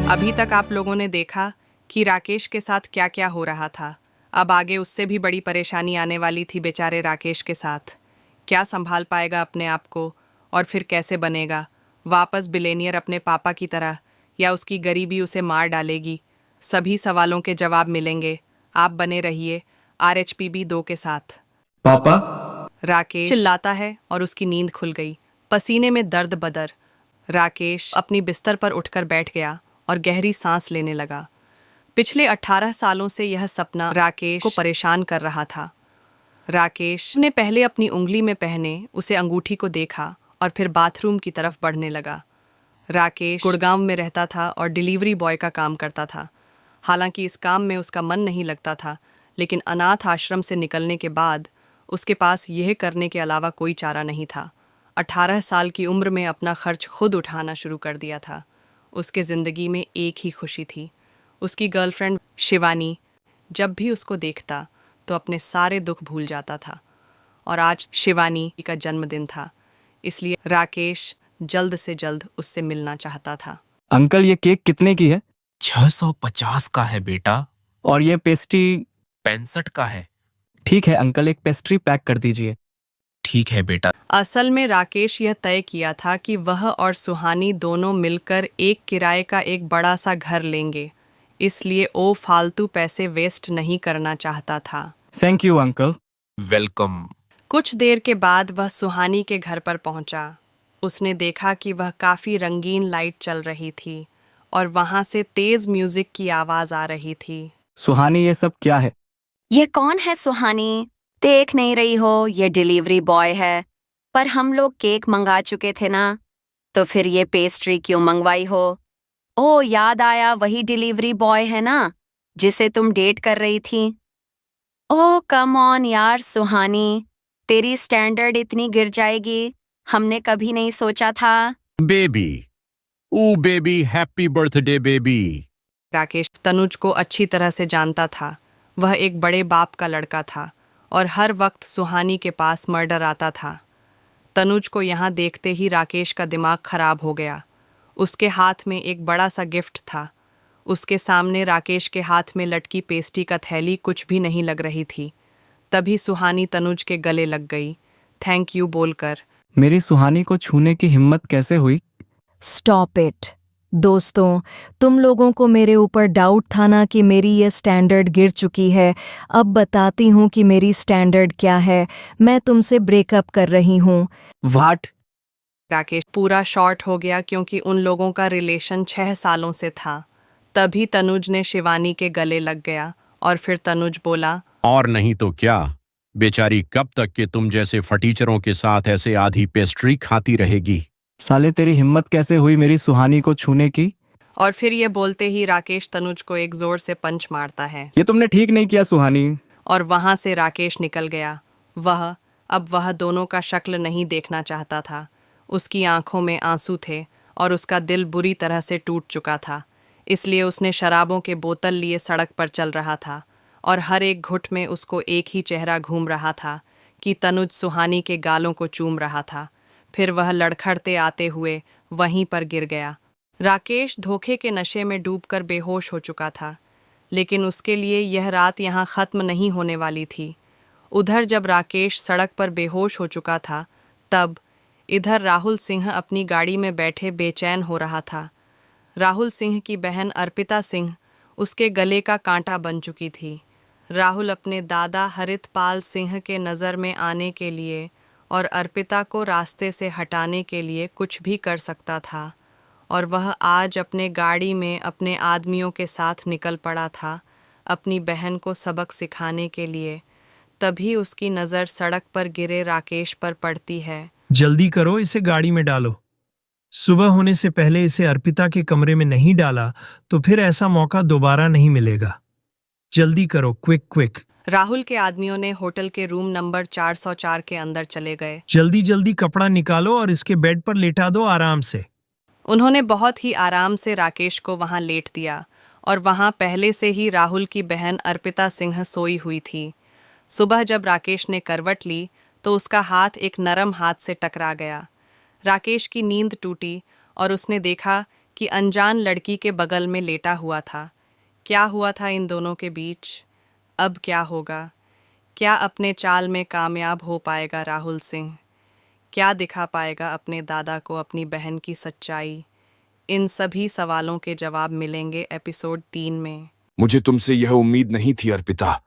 अभी तक आप लोगों ने देखा कि राकेश के साथ क्या क्या हो रहा था। अब आगे उससे भी बड़ी परेशानी आने वाली थी बेचारे राकेश के साथ। क्या संभाल पाएगा अपने आप को, और फिर कैसे बनेगा वापस बिलेनियर अपने पापा की तरह, या उसकी गरीबी उसे मार डालेगी। सभी सवालों के जवाब मिलेंगे। आप बने रहिए RHPB 2 के साथ। पापा। राकेश चिल्लाता है और उसकी नींद खुल गई, पसीने में दर्द बदर। राकेश अपनी बिस्तर पर उठकर बैठ गया और गहरी सांस लेने लगा। पिछले 18 सालों से यह सपना राकेश को परेशान कर रहा था। राकेश ने पहले अपनी उंगली में पहने उसे अंगूठी को देखा और फिर बाथरूम की तरफ बढ़ने लगा। राकेश गुड़गांव में रहता था और डिलीवरी बॉय का काम करता था। हालांकि इस काम में उसका मन नहीं लगता था, लेकिन अनाथ आश्रम से निकलने के बाद उसके पास यह करने के अलावा कोई चारा नहीं था। 18 साल की उम्र में अपना खर्च खुद उठाना शुरू कर दिया था। उसके ज़िंदगी में एक ही खुशी थी, उसकी गर्लफ्रेंड शिवानी। जब भी उसको देखता तो अपने सारे दुख भूल जाता था। और आज शिवानी का जन्मदिन था, इसलिए राकेश जल्द से जल्द उससे मिलना चाहता था। अंकल, ये केक कितने की है? 650 का है बेटा। और ये पेस्ट्री? 65 का है। ठीक है अंकल, एक पेस्ट्री पैक कर दीजिए। ठीक है बेटा। असल में राकेश यह तय किया था कि वह और सुहानी दोनों मिलकर एक किराए का एक बड़ा सा घर लेंगे, इसलिए वो फालतू पैसे वेस्ट नहीं करना चाहता था। Thank you uncle. वेलकम। कुछ देर के बाद वह सुहानी के घर पर पहुंचा। उसने देखा कि वह काफ़ी रंगीन लाइट चल रही थी और वहां से तेज म्यूजिक की आवाज़ आ रही थी। सुहानी, ये सब क्या है? ये कौन है सुहानी? देख नहीं रही हो, ये डिलीवरी बॉय है। पर हम लोग केक मंगा चुके थे ना, तो फिर ये पेस्ट्री क्यों मंगवाई हो? ओ, याद आया, वही डिलीवरी बॉय है ना जिसे तुम डेट कर रही थी। ओ कम ऑन यार सुहानी, तेरी स्टैंडर्ड इतनी गिर जाएगी हमने कभी नहीं सोचा था। Baby, oh baby, happy birthday baby. Rakesh Tanuj को अच्छी तरह से जानता था। वह एक बड़े बाप का लड़का था और हर वक्त सुहानी के पास मर्डर आता था। तनुज को यहाँ देखते ही राकेश का दिमाग खराब हो गया। उसके हाथ में एक बड़ा सा गिफ्ट था। उसके सामने राकेश के हाथ में लटकी पेस्ट्री का थैली कुछ भी नहीं लग रही थी। तभी सुहानी तनुज के गले लग गई, थैंक यू बोलकर। मेरी सुहानी को छूने की हिम्मत कैसे हुई? Stop it. दोस्तों, तुम लोगों को मेरे ऊपर डाउट था ना कि मेरी ये स्टैंडर्ड गिर चुकी है। अब बताती हूँ कि मेरी स्टैंडर्ड क्या है। मैं तुमसे ब्रेकअप कर रही हूँ। व्हाट? राकेश पूरा शॉर्ट हो गया क्योंकि उन लोगों का रिलेशन 6 सालों से था। तभी तनुज ने शिवानी के गले लग गया और फिर तनुज बोला, और नहीं तो क्या, बेचारी कब तक के तुम जैसे फटीचरों के साथ ऐसे आधी पेस्ट्री खाती रहेगी? साले, तेरी हिम्मत कैसे हुई मेरी सुहानी को छूने की? और फिर ये बोलते ही राकेश तनुज को एक जोर से पंच मारता है ये तुमने ठीक नहीं किया सुहानी। और वहां से राकेश निकल गया। अब वह दोनों का शक्ल नहीं देखना चाहता था। उसकी आंखों में आंसू थे और उसका दिल बुरी तरह से टूट चुका था। इसलिए उसने शराबों के बोतल लिए सड़क पर चल रहा था और हर एक घुट में उसको एक ही चेहरा घूम रहा था कि तनुज सुहानी के गालों को चूम रहा था। फिर वह लड़खड़ते आते हुए वहीं पर गिर गया। राकेश धोखे के नशे में डूबकर बेहोश हो चुका था, लेकिन उसके लिए यह रात यहाँ ख़त्म नहीं होने वाली थी। उधर जब राकेश सड़क पर बेहोश हो चुका था, तब इधर राहुल सिंह अपनी गाड़ी में बैठे बेचैन हो रहा था। राहुल सिंह की बहन अर्पिता सिंह उसके गले का कांटा बन चुकी थी। राहुल अपने दादा हरितपाल सिंह के नज़र में आने के लिए और अर्पिता को रास्ते से हटाने के लिए कुछ भी कर सकता था, और वह आज अपने गाड़ी में अपने आदमियों के साथ निकल पड़ा था अपनी बहन को सबक सिखाने के लिए। तभी उसकी नज़र सड़क पर गिरे राकेश पर पड़ती है। जल्दी करो, इसे गाड़ी में डालो। सुबह होने से पहले इसे अर्पिता के कमरे में नहीं डाला तो फिर ऐसा मौका दोबारा नहीं मिलेगा। जल्दी करो, क्विक क्विक। राहुल के आदमियों ने होटल के रूम नंबर 404 के अंदर चले गए। जल्दी जल्दी कपड़ा निकालो और इसके बेड पर लेटा दो आराम से। उन्होंने बहुत ही आराम से राकेश को वहां लेट दिया और वहां पहले से ही राहुल की बहन अर्पिता सिंह सोई हुई थी। सुबह जब राकेश ने करवट ली तो उसका हाथ एक नरम हाथ से टकरा गया। राकेश की नींद टूटी और उसने देखा कि अनजान लड़की के बगल में लेटा हुआ था। क्या हुआ था इन दोनों के बीच? अब क्या होगा? क्या अपने चाल में कामयाब हो पाएगा राहुल सिंह? क्या दिखा पाएगा अपने दादा को अपनी बहन की सच्चाई? इन सभी सवालों के जवाब मिलेंगे एपिसोड 3 में। मुझे तुमसे यह उम्मीद नहीं थी अर्पिता।